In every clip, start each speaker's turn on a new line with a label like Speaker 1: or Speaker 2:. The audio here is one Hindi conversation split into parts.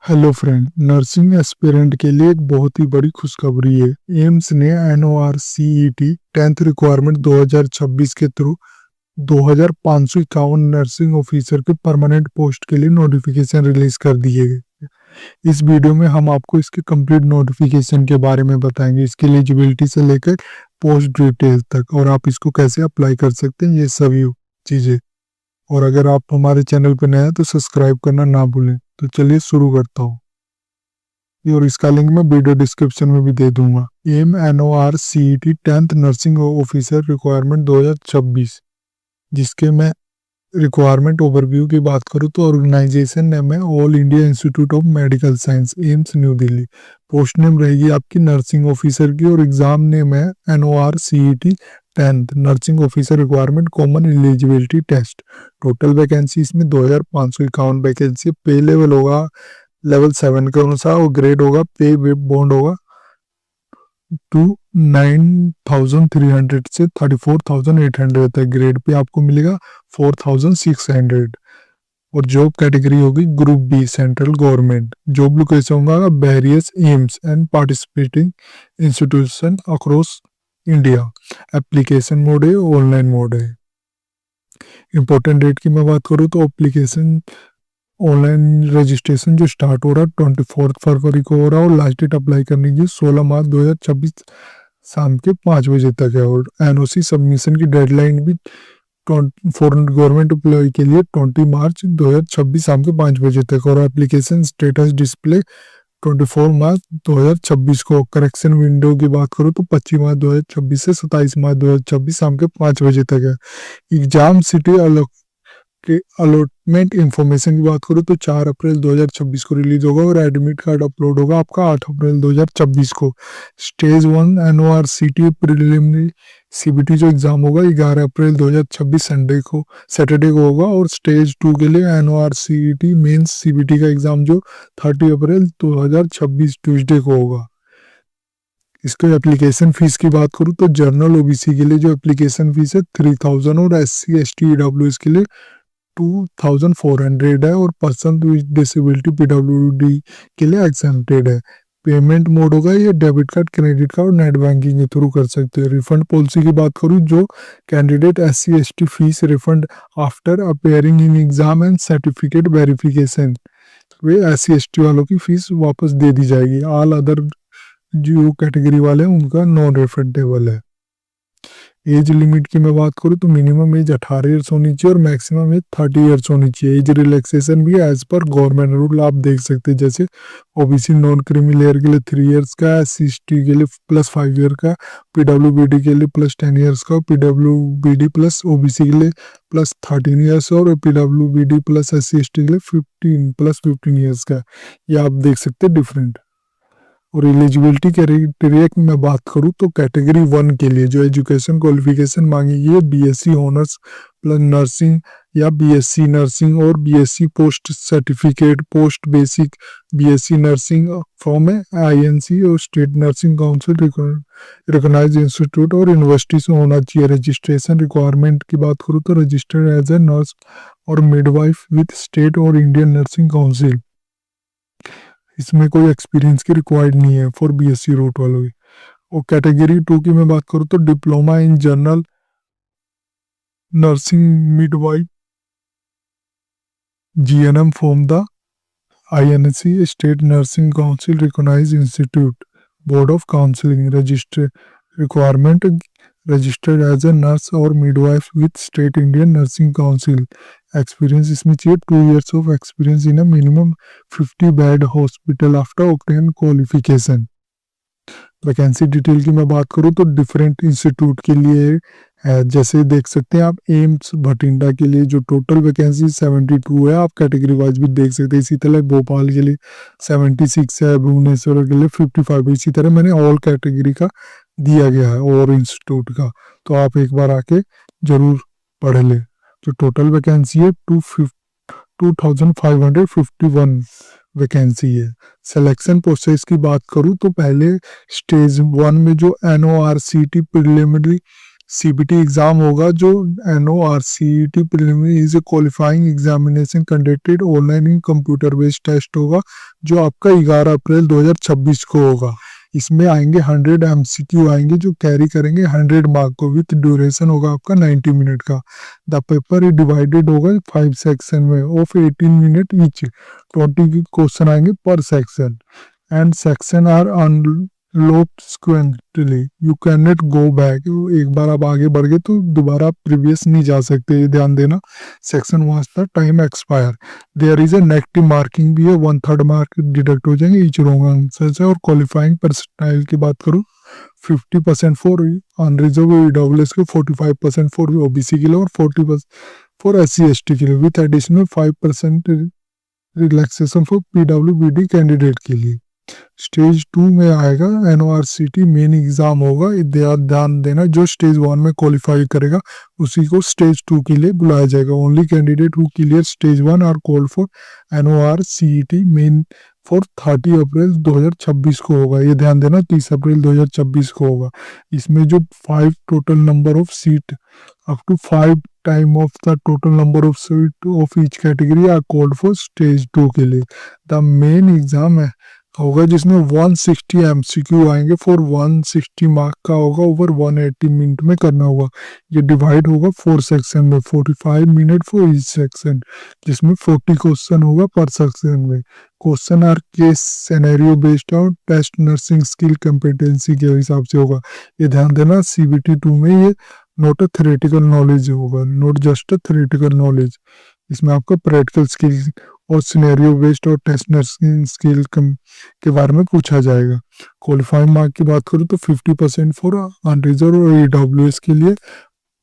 Speaker 1: हेलो फ्रेंड, नर्सिंग एस्पिरेंट के लिए एक बहुत ही बड़ी खुशखबरी है। एम्स ने NORCET 10th रिक्वायरमेंट 2026 के थ्रू 2551 नर्सिंग ऑफिसर के परमानेंट पोस्ट के लिए नोटिफिकेशन रिलीज कर दिए गए। इस वीडियो में हम आपको इसके कंप्लीट नोटिफिकेशन के बारे में बताएंगे, इसकी एलिजिबिलिटी से लेकर पोस्ट डिटेल तक, और आप इसको कैसे अप्लाई कर सकते हैं, ये सभी चीज़ें। और अगर आप हमारे चैनल पर नए हैं तो सब्सक्राइब करना ना भूलें। तो चलिए शुरू करता हूँ, और इसका लिंक मैं वीडियो डिस्क्रिप्शन में भी दे दूंगा। NORCET 10th nursing officer requirement 2026, जिसके मैं रिक्वायरमेंट ओवरव्यू की बात करूँ तो ऑर्गेनाइजेशन नेम है All India Institute of Medical Science, AIIMS New Delhi. Post name रहेगी आपकी नर्सिंग ऑफिसर की, और एग्जाम नेम है NORCET 10th nursing officer requirement common eligibility test. Total vacancy इसमें 2551 वैकेंसी। पे लेवल होगा लेवल 7 के अनुसार, और ग्रेड होगा पे बॉन्ड होगा टू 9300 से 34,800 तक। ग्रेड पे आपको मिलेगा 4600। और जॉब कैटेगरी होगी group B central government. Job location होगा various AIIMS and participating institution across India. Application mode है, ऑनलाइन मोड है। इंपॉर्टेंट डेट की मैं बात करूँ तो एप्लीकेशन ऑनलाइन रजिस्ट्रेशन जो स्टार्ट हो रहा है 24 फरवरी को हो रहा है, और लास्ट डेट अप्लाई करने की 16 मार्च 2026 शाम के 5 बजे तक है। और NOC सबमिशन की डेडलाइन भी फॉर गवर्नमेंट एम्प्लॉय के लिए 20 मार्च 2026 शाम के 5 बजे तक। और एप्लीकेशन स्टेटस डिस्प्ले 24 मार्च 2026 को। करेक्शन विंडो की बात करूँ तो 25 मार्च 2026 से 27 मार्च 2026 शाम के 5 बजे तक है। एग्जाम सिटी के अलॉटमेंट इंफॉर्मेशन की बात करूँ तो 4 अप्रैल 2026 को रिलीज होगा, और एडमिट कार्ड अपलोड होगा आपका 8 अप्रैल 2026 को। स्टेज 1 NORCET प्रिलिमिनरी CBT जो एग्जाम होगा 11 अप्रैल 2026 सैटरडे को होगा, और स्टेज 2 के लिए NORCET मेंस CBT का एग्जाम जो 30 अप्रैल 2026 ट्यूसडे को होगा। इसको एप्लीकेशन फीस की बात करूँ तो जनरल OBC के लिए जो एप्लीकेशन फीस है 3000, और SC ST EWS के लिए 2400 है, और पर्सन विद डिसेबिलिटी PWD के लिए एग्जेम्प्टेड है। पेमेंट मोड होगा ये डेबिट कार्ड, क्रेडिट कार्ड और नेट बैंकिंग के थ्रू कर सकते हैं। रिफंड पॉलिसी की बात करूँ, जो candidate SC ST fees refund after appearing in exam and certificate verification, way SC ST वालों की फीस वापस दे दी जाएगी। ऑल अदर जो कैटेगरी वाले हैं उनका नॉन रिफंडेबल है। एज लिमिट की मैं बात करूँ तो मिनिमम एज 18 ईयर्स होनी चाहिए, और मैक्सिमम एज 30 ईयर्स होनी चाहिए। एज रिलैक्सेशन भी एज पर गवर्नमेंट रूल आप देख सकते हैं, जैसे OBC नॉन क्रीमी लेयर के लिए 3 ईयर्स का, SC ST के लिए +5 ईयर का, PWBD के लिए +10 ईयर्स का, PWBD प्लस OBC के लिए +13 ईयर्स, और PWBD प्लस SC ST के लिए 15 ईयर्स का। ये आप देख सकते हैं डिफरेंट। और एलिजिबिलिटी क्राइटेरिया की मैं बात करूँ तो कैटेगरी 1 के लिए जो एजुकेशन क्वालिफिकेशन मांगी है BSc ऑनर्स प्लस नर्सिंग, या BSc नर्सिंग और BSc post certificate post basic BSc nursing from INC और state nursing council recognised institute और यूनिवर्सिटी से होना चाहिए। रजिस्ट्रेशन रिक्वायरमेंट की बात करूँ तो रजिस्टर्ड एज ए नर्स और मिडवाइफ विद स्टेट और इंडियन नर्सिंग काउंसिल। इसमें कोई एक्सपीरियंस की रिक्वायर्ड नहीं है फॉर BSc रूट वालों की। और कैटेगरी 2 की मैं बात करूँ तो diploma in general nursing midwife GNM from the INC state nursing council recognised institute board of counselling. Register requirement registered as a nurse और midwife with state Indian nursing council. Experience इसमें चाहिए 2 years of experience in a minimum 50 bed hospital after obtain qualification. Vacancy detail की मैं बात करूँ तो डिफरेंट इंस्टीट्यूट के लिए है, जैसे देख सकते हैं आप एम्स भटिंडा के लिए जो टोटल वैकेंसी 72 है, आप कैटेगरी वाइज भी देख सकते हैं। इसी तरह भोपाल के लिए 76 है, भुवनेश्वर के लिए 55। इसी तरह मैंने ऑल कैटेगरी का दिया गया है और इंस्टीट्यूट का, तो आप एक बार आके जरूर पढ़ ले। जो टोटल वैकेंसी है 2551 वैकेंसी है। सिलेक्शन प्रोसेस की बात करूं तो पहले स्टेज 1 में जो NORCET प्रिलिमिनरी सीबीटी एग्जाम होगा जो NORCET preliminary is a qualifying examination conducted online in computer based test होगा जो आपका 11 अप्रैल 2026 को होगा। इसमें आएंगे 100 MCQ आएंगे जो कैरी करेंगे 100 मार्क को, विथ ड्यूरेशन होगा आपका 90 मिनट का। द पेपर इज डिवाइडेड होगा 5 सेक्शन में ऑफ 18 मिनट ईच। 20 क्वेश्चन आएंगे पर section and section are unlocked sequentially, you can not go back. एक बार आप आगे बढ़ गए तो दोबारा आप प्रीवियस नहीं जा सकते, ये ध्यान देना। Section was the time expire. There is a negative marking भी है, 1/3 मार्क डिडक्ट हो जाएंगे ईच रॉन्ग आंसर से। और क्वालिफाइंग परसेंटाइल की बात करूँ 50% फॉर अनरिजर्व ईडब्ल्यूएस के, 45% फॉर ओबीसी के लिए और 40% फॉर SC/ST के लिए, with additional 5% relaxation for PWBD candidate के लिए। स्टेज 2 में आएगा NORCET मेन एग्जाम होगा। ध्यान देना, जो स्टेज 1 में क्वालिफाई करेगा उसी को स्टेज 2 के लिए बुलाया जाएगा। Only candidate who clear stage 1 are called for NORCET main for 30 अप्रैल 2026 को होगा। ये ध्यान देना 30 अप्रैल 2026 को होगा। इसमें जो 5 total number of seat up to 5 time of the total number of seat of each category are called for stage 2 के लिए। द मेन एग्जाम है होगा जिसमें 160 MCQ आएंगे फॉर 160 मार्क का होगा, ओवर 180 मिनट में करना होगा। ये डिवाइड होगा 4 सेक्शन में, 45 मिनट फॉर ईच सेक्शन, जिसमें 40 क्वेश्चन होगा पर सेक्शन में। Question are case scenario based और टेस्ट नर्सिंग स्किल कॉम्पिटेंसी के हिसाब से होगा। ये ध्यान देना CBT 2 में ये नॉट अ थ्योरेटिकल नॉलेज होगा, not just a theoretical knowledge. इसमें आपका प्रैक्टिकल स्किल और सिनेरियो बेस्ड और टेस्ट नर्सिंग स्किल के बारे में पूछा जाएगा। क्वालिफाइंग मार्क की बात करूँ तो 50% फॉर अनरिजर्व और EWS के लिए,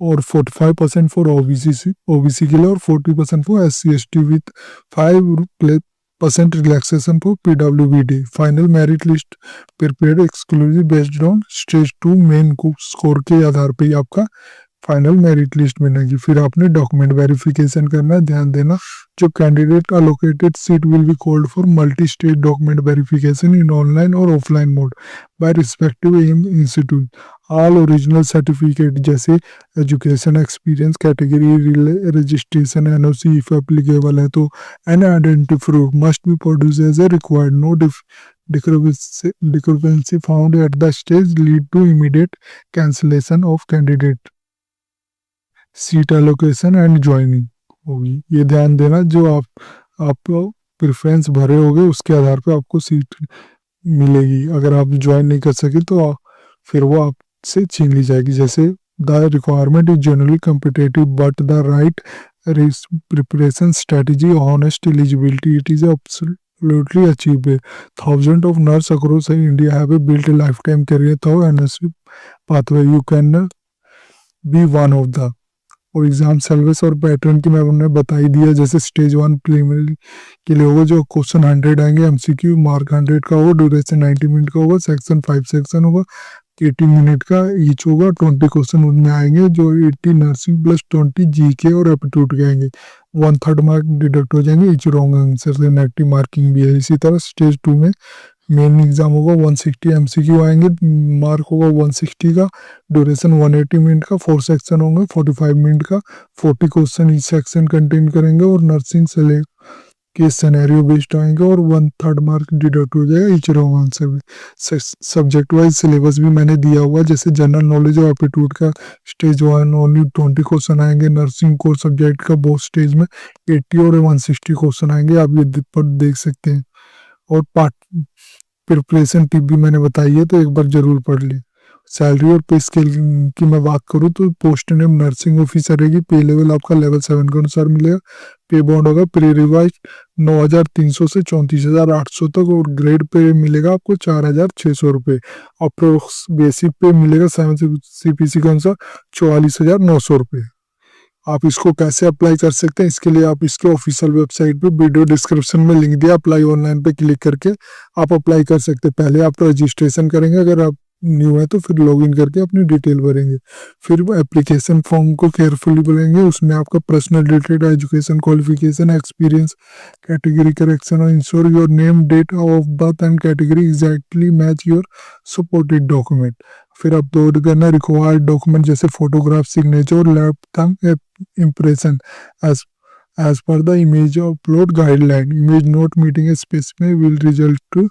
Speaker 1: और 45% फॉर ओबीसी के लिए, और 40% for SC/ST with 5% relaxation for PWBD। Final merit list prepared exclusive based on stage 2 main score के आधार पर ही आपका फाइनल मेरिट लिस्ट बनेगी। फिर आपने डॉक्यूमेंट वेरिफिकेशन करना है। ध्यान देना, जो candidate allocated seat will be called for multi state document verification in online और offline mode by respective AIIMS institute. All original certificate जैसे education experience category registration NOC if applicable है तो an identity proof must be produced as a required. No discrepancy found at the stage lead to immediate cancellation of candidate seat allocation and joining होगी। ये ध्यान देना, जो आप प्रेफरेंस भरे होगे उसके आधार पर आपको सीट मिलेगी। अगर आप ज्वाइन नहीं कर सके तो फिर वो आपसे छीन ली जाएगी। जैसे the requirement is generally competitive but the right preparation strategy honest eligibility it is absolutely achievable. Thousands of nurses across India have built a lifetime career through NSP pathway. You can be one of the। और एग्जाम सिलेबस और पैटर्न की मैं उन्हें बता ही दिया। जैसे स्टेज 1 प्रीलिमिनरी के लिए होगा जो क्वेश्चन 100 आएंगे, MCQ मार्क 100 का होगा, ड्यूरेशन 90 मिनट का होगा, सेक्शन 5 सेक्शन होगा, 80 मिनट का ईच होगा। 20 क्वेश्चन उनमें आएंगे जो 80 नर्सिंग प्लस 20 GK और एप्टीट्यूड के आएंगे। 1/3 मार्क डिडक्ट हो जाएंगे ईच रॉन्ग आंसर से, नेगेटिव मार्किंग भी है। इसी तरह स्टेज 2 में मेन एग्जाम होगा, 160 MCQ आएंगे, मार्क होगा 160 का, ड्यूरेशन 180 मिनट का, 4 सेक्शन होंगे 45 मिनट का, 40 क्वेश्चन इस सेक्शन कंटेन करेंगे, और नर्सिंग से के सिनेरियो बेस्ड आएंगे, और 1/3 मार्क डिडक्ट हो जाएगा ईच रॉन्ग आंसर में। सब्जेक्ट वाइज सिलेबस भी मैंने दिया हुआ, जैसे जनरल नॉलेज और एप्टीट्यूड का स्टेज 1 ओनली 20 क्वेश्चन आएंगे, नर्सिंग कोर सब्जेक्ट का बोथ स्टेज में 80 और 160 क्वेश्चन आएंगे, आप ये पर देख सकते हैं। और पार्ट प्रिपरेशन टिप भी मैंने बताई है, तो एक बार जरूर पढ़ ली। सैलरी और पे स्केल की मैं बात करूँ तो पोस्ट नेम नर्सिंग ऑफिसर रहेगी, पे लेवल आपका लेवल 7 के अनुसार मिलेगा, पे बॉन्ड होगा प्री रिवाइज 9,300 से 34,800 तक, और ग्रेड पे मिलेगा आपको 4,600 रुपये। अप्रोक्स बेसिक पे मिलेगा 7 CPC के अनुसार 44,900 रुपये। आप इसको कैसे अप्लाई कर सकते हैं, इसके लिए आप इसके ऑफिशियल वेबसाइट पे वीडियो डिस्क्रिप्शन में लिंक दिया, अप्लाई ऑनलाइन पे क्लिक करके आप अप्लाई कर सकते हैं। पहले आप रजिस्ट्रेशन करेंगे, अगर आप न्यू है तो फिर लॉगिन करके अपनी डिटेल भरेंगे, फिर वो एप्लीकेशन फॉर्म को केयरफुली भरेंगे। उसमें आपका personal detail, education qualification, experience, category correction, और ensure your name, date of birth and category exactly match your supported document. फिर अपलोड करना रिक्वायर्ड डॉक्यूमेंट जैसे फोटोग्राफ, सिग्नेचर और lab thumb impression as per the image upload guideline. Image not meeting specific will result to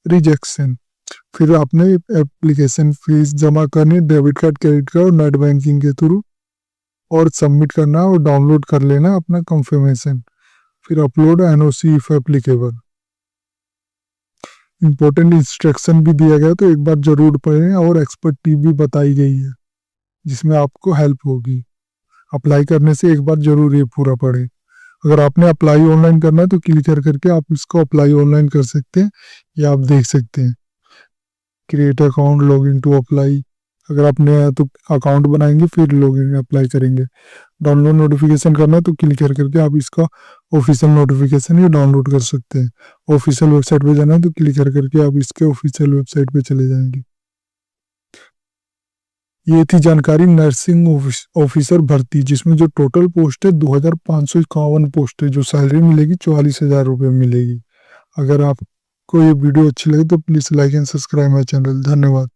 Speaker 1: rejection. फिर आपने एप्लीकेशन फीस जमा करनी डेबिट कार्ड, क्रेडिट कार्ड और नेट बैंकिंग के थ्रू, और सबमिट करना और डाउनलोड कर लेना अपना कंफर्मेशन। फिर upload NOC if applicable. Important instruction भी दिया गया तो एक बार जरूर पढ़ें, और एक्सपर्ट टिप भी बताई गई है जिसमें आपको हेल्प होगी। अप्लाई करने से एक बार जरूर ये पूरा पढ़ें। अगर आपने अप्लाई ऑनलाइन करना है तो क्लिक करके आप इसको अप्लाई ऑनलाइन कर सकते हैं, या आप देख सकते हैं। Create account, log in to apply. अगर आप नया तो अकाउंट बनाएंगे फिर लॉग इन अप्लाई करेंगे। डाउनलोड नोटिफिकेशन करना है तो क्लिक करके आप इसका ऑफिशियल नोटिफिकेशन ही डाउनलोड कर सकते हैं। ऑफिशियल वेबसाइट पे जाना है तो क्लिक करके आप इसके ऑफिशियल वेबसाइट पे चले जाएंगे। ये थी जानकारी नर्सिंग ऑफिसर भर्ती, जिसमें जो टोटल पोस्ट है 2551 पोस्ट है, जो सैलरी मिलेगी 44,000 रुपये मिलेगी। अगर आपको ये वीडियो अच्छी लगे तो please like and subscribe my channel. धन्यवाद।